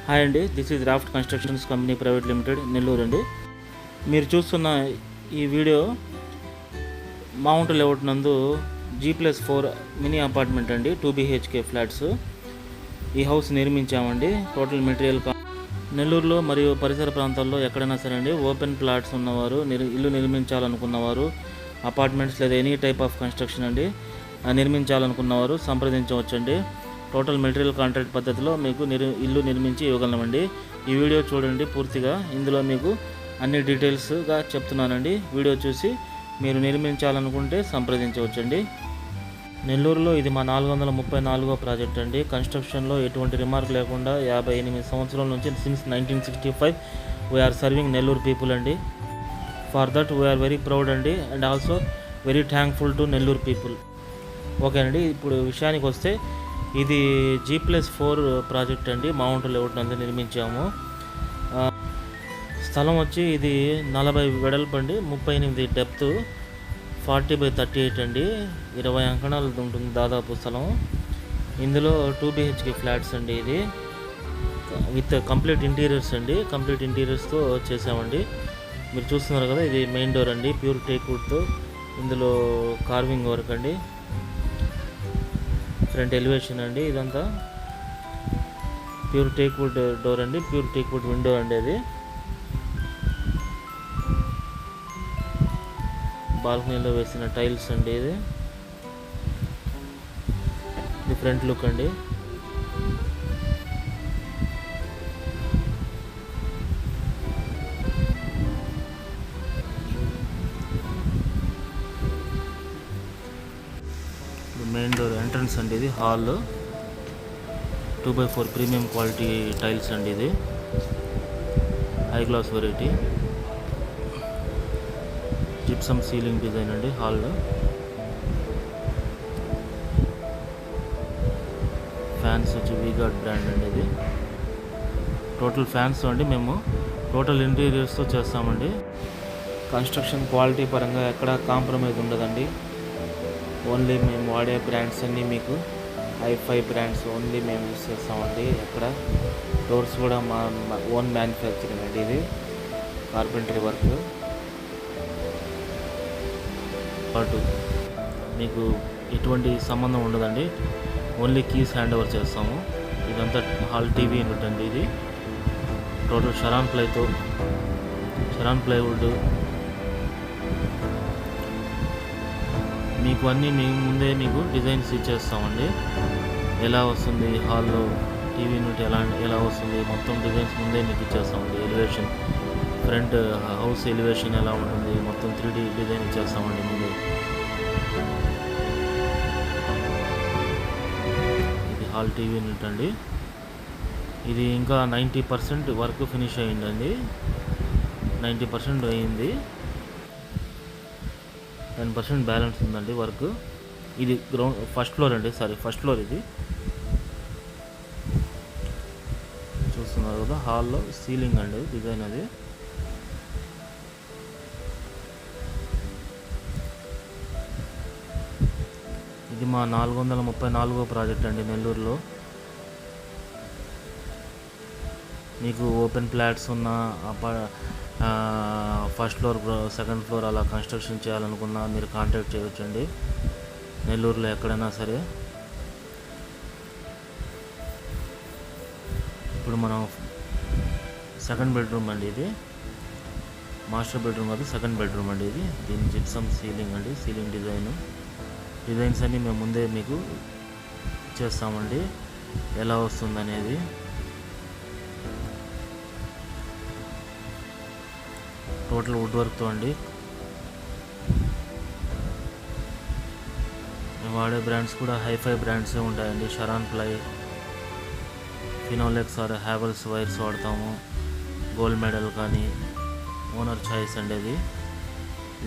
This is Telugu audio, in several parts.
హాయ్ అండి, this is raft constructions company private limited, Nellore అండి. మీరు చూస్తున్న ఈ వీడియో మౌంట్ లేఅవుట్ నందు G+4 మినీ అపార్ట్మెంట్ అండి. 2 BHK ఫ్లాట్స్. ఈ హౌస్ నిర్మించామండి. టోటల్ మెటీరియల్ నెల్లూరులో మరియు పరిసర ప్రాంతాల్లో ఎక్కడైనా సరే అండి, ఓపెన్ ప్లాట్స్ ఉన్నవారు, ఇల్లు నిర్మించాలనుకున్నవారు, అపార్ట్మెంట్స్ లేదా ఎనీ టైప్ ఆఫ్ కన్స్ట్రక్షన్ అండి నిర్మించాలనుకున్నవారు సంప్రదించవచ్చండి. టోటల్ మెటీరియల్ కాంట్రాక్ట్ పద్ధతిలో మీకు ఇల్లు నిర్మించి ఇవ్వగలమండి. ఈ వీడియో చూడండి పూర్తిగా. ఇందులో మీకు అన్ని డీటెయిల్స్గా చెప్తున్నానండి. వీడియో చూసి మీరు నిర్మించాలనుకుంటే సంప్రదించవచ్చండి. నెల్లూరులో ఇది మా 434వ ప్రాజెక్ట్ అండి. కన్స్ట్రక్షన్లో ఎటువంటి రిమార్క్ లేకుండా 58 సంవత్సరాల నుంచి since 1965 we are serving Nellore people అండి. For that we are very proud అండి, and also very thankful to Nellore people. Okay అండి, ఇప్పుడు విషయానికి వస్తే ఇది G+4 ప్రాజెక్ట్ అండి. మౌంట్ లేఅవుట్ నందు నిర్మించాము. స్థలం వచ్చి ఇది 40 వెడల్పు అండి, 38 డెప్త్, 40/38 అండి. 20 అంకణాలు ఉంటుంది దాదాపు స్థలం. ఇందులో 2 BHK ఫ్లాట్స్ అండి. ఇది విత్ కంప్లీట్ ఇంటీరియర్స్ అండి. కంప్లీట్ ఇంటీరియర్స్తో చేసామండి. మీరు చూస్తున్నారు కదా, ఇది మెయిన్ డోర్ అండి, ప్యూర్ టేక్ వుడ్తో. ఇందులో కార్వింగ్ వర్క్ అండి. ఫ్రంట్ ఎలివేషన్ అండి. ఇదంతా ప్యూర్ టేక్ వుడ్ డోర్ అండి, ప్యూర్ టేక్ వుడ్ విండో అండి. అది బాల్కనీలో వేసిన టైల్స్ అండి. ఇది ఫ్రంట్ లుక్ అండి. మెయిన్ డోర్ ఎంట్రన్స్ అండి. ఇది హాల్ 2/4 ప్రీమియం క్వాలిటీ టైల్స్ అండి. ఇది high glass variety gypsum ceiling design అండి. హాల్లో ఫ్యాన్స్ వచ్చి వీగార్డ్ బ్రాండ్ అండి. ఇది టోటల్ ఫ్యాన్స్ అండి. మేము టోటల్ ఇంటీరియర్స్తో చేస్తామండి. కన్స్ట్రక్షన్ క్వాలిటీ పరంగా ఎక్కడ కాంప్రమైజ్ ఉండదండి. ఓన్లీ మేము వాడే బ్రాండ్స్ అన్నీ మీకు హై-ఫై బ్రాండ్స్ ఓన్లీ మేము యూస్ చేస్తామండి. ఎక్కడ డోర్స్ కూడా మా ఓన్ మ్యానుఫ్యాక్చరింగ్ అండి. ఇది కార్పెంటరీ వర్క్. పాటు మీకు ఎటువంటి సంబంధం ఉండదండి. ఓన్లీ కీస్ హ్యాండ్ ఓవర్ చేస్తాము. ఇదంతా హాల్ టీవీ యూనిట్ అండి. ఇది టోటల్ షరాన్ ప్లైవుడ్ మీకు అన్నీ మేము ముందే మీకు డిజైన్స్ ఇచ్చేస్తామండి. ఎలా వస్తుంది హాల్లో టీవీ యూనిట్ ఎలా వస్తుంది మొత్తం డిజైన్స్ ముందే మీకు ఇచ్చేస్తామండి. ఎలివేషన్ ఫ్రంట్ హౌస్ ఎలివేషన్ ఎలా ఉంటుంది మొత్తం 3D డిజైన్ ఇచ్చేస్తామండి ముందే. ఇది హాల్ టీవీ యూనిట్ అండి. ఇది ఇంకా 90% వర్క్ ఫినిష్ అయ్యిందండి. 90% అయ్యింది, 10% బ్యాలెన్స్ ఉందండి వర్క్. ఇది ఫస్ట్ ఫ్లోర్ అండి. First floor. ఇది చూస్తున్నారు కదా, హాల్లో సీలింగ్ అండి డిజైన్. అది ఇది మా 434వ ప్రాజెక్ట్ అండి నెల్లూరులో. మీకు ఓపెన్ ఫ్లాట్స్ ఉన్న ఫస్ట్ ఫ్లోర్, సెకండ్ ఫ్లోర్ అలా కన్స్ట్రక్షన్ చేయాలనుకున్నా మీరు కాంటాక్ట్ చేయవచ్చండి. నెల్లూరులో ఎక్కడైనా సరే. ఇప్పుడు మనం సెకండ్ బెడ్రూమ్ అండి. ఇది మాస్టర్ బెడ్రూమ్ కాదు, సెకండ్ బెడ్రూమ్ అండి. ఇది దీని జిప్సమ్ సీలింగ్ అండి. సీలింగ్ డిజైన్స్ అన్నీ మేము ముందే మీకు చేస్తామండి ఎలా వస్తుందనేది. టోటల్ వుడ్ వర్క్తో అండి. మేము వాడే బ్రాండ్స్ కూడా హై-ఫై బ్రాండ్సే ఉంటాయండి. Sharon ply, Finolex or Havells wires వాడతాము. గోల్డ్ మెడల్ కానీ ఓనర్ చాయిస్ అండి. అది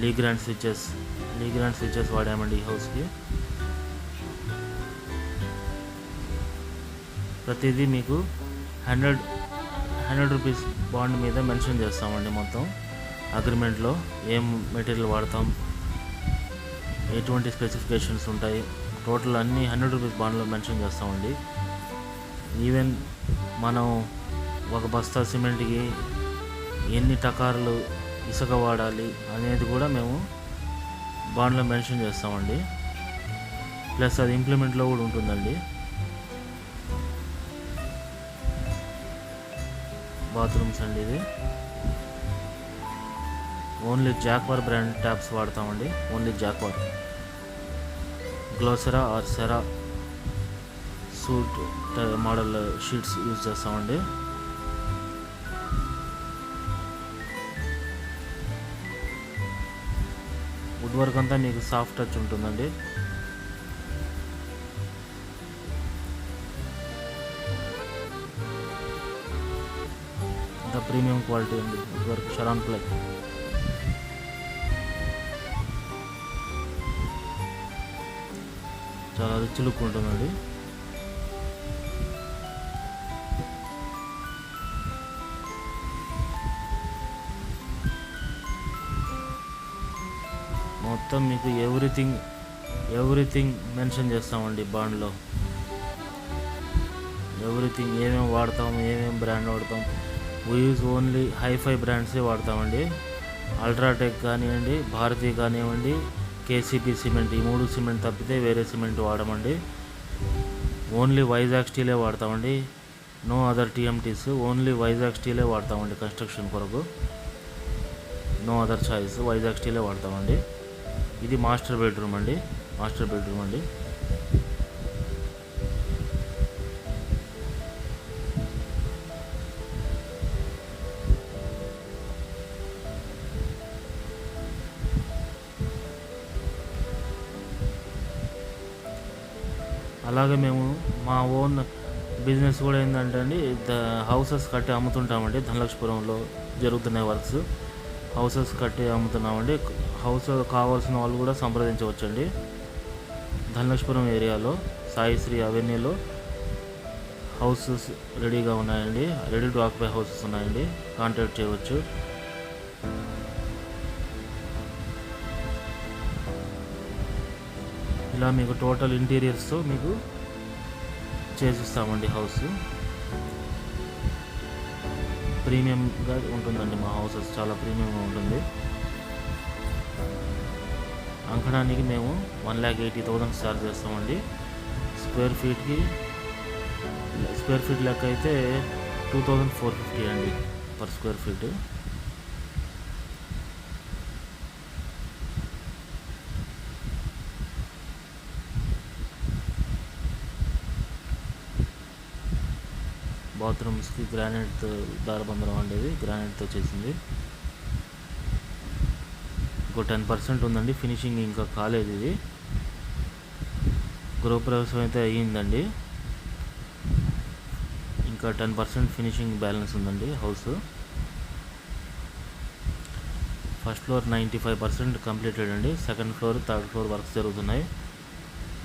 లీ గ్రాండ్ స్విచెస్ వాడామండి ఈ హౌస్కి. ప్రతిదీ మీకు 100 రూపీస్ బాండ్ మీద మెన్షన్ చేస్తామండి. మొత్తం అగ్రిమెంట్లో ఏం మెటీరియల్ వాడతాం, ఎటువంటి స్పెసిఫికేషన్స్ ఉంటాయి, టోటల్ అన్నీ 100 రూపీస్ బాండ్లో మెన్షన్ చేస్తామండి. ఈవెన్ మనం ఒక బస్తా సిమెంట్కి ఎన్ని టకార్లు ఇసుక వాడాలి అనేది కూడా మేము బాండ్లో మెన్షన్ చేస్తామండి. ప్లస్ అది ఇంప్లిమెంట్లో కూడా ఉంటుందండి. బాత్రూమ్స్ అండి, ఇది ఓన్లీ జాక్వార్ బ్రాండ్ ట్యాప్స్ వాడతామండి. ఓన్లీ జాక్వార్, గ్లోసెరా or Cera suite model seats use చేస్తామండి. వుడ్ వర్క్ అంతా మీకు సాఫ్ట్ టచ్ ఉంటుందండి. అంతా ప్రీమియం క్వాలిటీ అండి. Wood work Sharon ply. చాలా రిచ్ లుక్ ఉంటుందండి. మొత్తం మీకు ఎవ్రీథింగ్ మెన్షన్ చేస్తామండి బాండ్లో. ఎవ్రీథింగ్ ఏమేమి వాడతాము, ఏమేమి బ్రాండ్ వాడతాం. వీ యూజ్ ఓన్లీ హైఫై బ్రాండ్సే వాడతామండి. అల్ట్రాటెక్ కానివ్వండి, భారతీ కానివ్వండి, కేసీపీ సిమెంట్, ఈ 3 సిమెంట్ తప్పితే వేరే సిమెంట్ వాడమండి. ఓన్లీ వైజాగ్ స్టీలే వాడతామండి. No other TMTs, only Vizag స్టీలే వాడతామండి కన్స్ట్రక్షన్ కొరకు. నో అదర్ చాయిస్, వైజాగ్ స్టీలే వాడతామండి. ఇది మాస్టర్ బెడ్రూమ్ అండి. అలాగే మేము మా ఓన్ బిజినెస్ కూడా ఏంటంటే అండి, హౌసెస్ కట్టి అమ్ముతుంటామండి. ధనలక్ష్మీపురంలో జరుగుతున్నాయి వర్క్స్. హౌసెస్ కట్టి అమ్ముతున్నామండి. హౌస్ కావాల్సిన వాళ్ళు కూడా సంప్రదించవచ్చండి. ధనలక్ష్మీపురం ఏరియాలో సాయిశ్రీ అవెన్యూలో హౌసెస్ రెడీగా ఉన్నాయండి. రెడీ టు ఆక్యుపై హౌసెస్ ఉన్నాయండి. కాంటాక్ట్ చేయవచ్చు. ఇలా మీకు టోటల్ ఇంటీరియర్స్తో మీకు చేసిస్తామండి. హౌస్ ప్రీమియంగా ఉంటుందండి. మా హౌసెస్ చాలా ప్రీమియంగా ఉంటుంది. అంకణానికి మేము 1,80,000 ఛార్జ్ చేస్తామండి. స్క్వేర్ ఫీట్ లెక్క అయితే 2,450 అండి పర్ స్క్వేర్ ఫీట్. బాత్రూమ్స్కి గ్రానైట్ దారబంధనం అండి, ఇది గ్రానైట్తో చేసింది. ఇంకో 10% ఉందండి, ఫినిషింగ్ ఇంకా కాలేదు. ఇది గృహప్రవేశం అయితే అయ్యిందండి. ఇంకా 10% ఫినిషింగ్ బ్యాలెన్స్ ఉందండి హౌస్. ఫస్ట్ ఫ్లోర్ 95% కంప్లీటెడ్ అండి. Second floor, third floor works జరుగుతున్నాయి.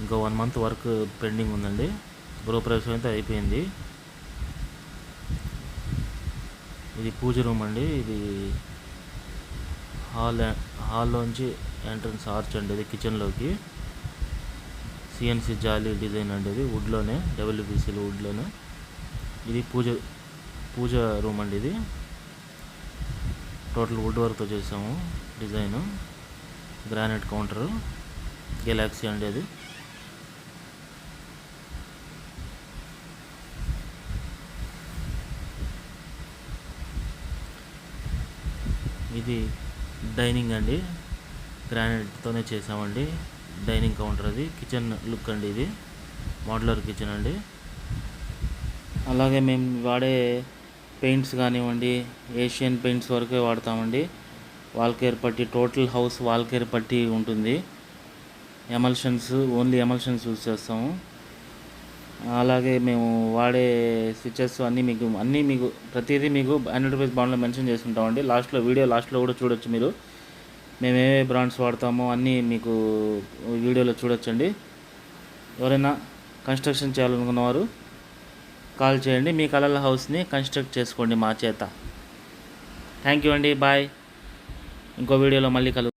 ఇంకా 1 month వర్క్ పెండింగ్ ఉందండి. గృహప్రవేశం అయితే అయిపోయింది. ఇది పూజ రూమ్ అండి. ఇది హాల్లోంచి ఎంట్రన్స్ ఆర్చ్ అండి. ఇది కిచెన్లోకి సిఎన్సి జాలీ డిజైన్ అండి. ఇది వుడ్లోనే, డబ్ల్యూబీసీలో వుడ్లోనే. ఇది పూజ రూమ్ అండి. ఇది టోటల్ వుడ్ వర్క్తో చేసాము డిజైను. గ్రానైట్ కౌంటరు, గెలాక్సీ అండి అది. ఇది డైనింగ్ అండి. గ్రానైట్తోనే చేసామండి డైనింగ్ కౌంటర్. అది కిచెన్ లుక్ అండి. ఇది మోడ్యులర్ కిచెన్ అండి. అలాగే మేము వాడే పెయింట్స్ కానివ్వండి, ఏషియన్ పెయింట్స్ వరకే వాడతామండి. వాల్కేర్ పట్టి, టోటల్ హౌస్ వాల్కేర్ పట్టి ఉంటుంది. ఓన్లీ ఎమల్షన్స్ యూజ్ చేస్తాము. అలాగే మేము వాడే స్విచెస్ అన్నీ మీకు ప్రతిదీ మీకు రూపీస్ బాండ్లో మెన్షన్ చేసుకుంటామండి. వీడియో లాస్ట్లో కూడా చూడొచ్చు మీరు. మేము ఏ బ్రాండ్స్ వాడతామో అన్నీ మీకు వీడియోలో చూడొచ్చండి. ఎవరైనా కన్స్ట్రక్షన్ చేయాలనుకున్నవారు కాల్ చేయండి. మీ కలల హౌస్ని కన్స్ట్రక్ట్ చేసుకోండి మా చేత. థ్యాంక్ యూ అండి. బాయ్. ఇంకో వీడియోలో మళ్ళీ కలుద్దాం.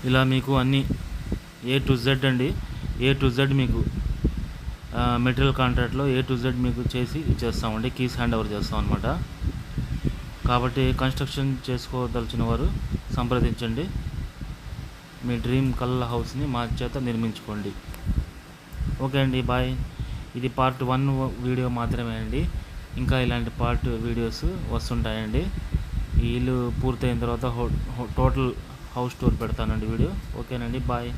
ఇలా మీకు అన్నీ ఏ టు జెడ్ అండి, ఏ టు జెడ్ మీకు మెటీరియల్ కాంట్రాక్ట్లో ఏ టు జెడ్ మీకు చేసి ఇచ్చేస్తామండి. కీస్ హ్యాండ్ ఓవర్ చేస్తాం అనమాట. కాబట్టి కన్స్ట్రక్షన్ చేసుకోదలిచిన వారు సంప్రదించండి. మీ డ్రీమ్ కళ్ళ హౌస్ని మా చేత నిర్మించుకోండి. ఓకే అండి, బాయ్. ఇది పార్ట్ 1 వీడియో మాత్రమే అండి. ఇంకా ఇలాంటి పార్ట్ వీడియోస్ వస్తుంటాయండి. ఈ ఇల్లు పూర్తయిన తర్వాత టోటల్ హౌస్ టూర్ పెడతానండి వీడియో. ఓకేనండి, బాయ్.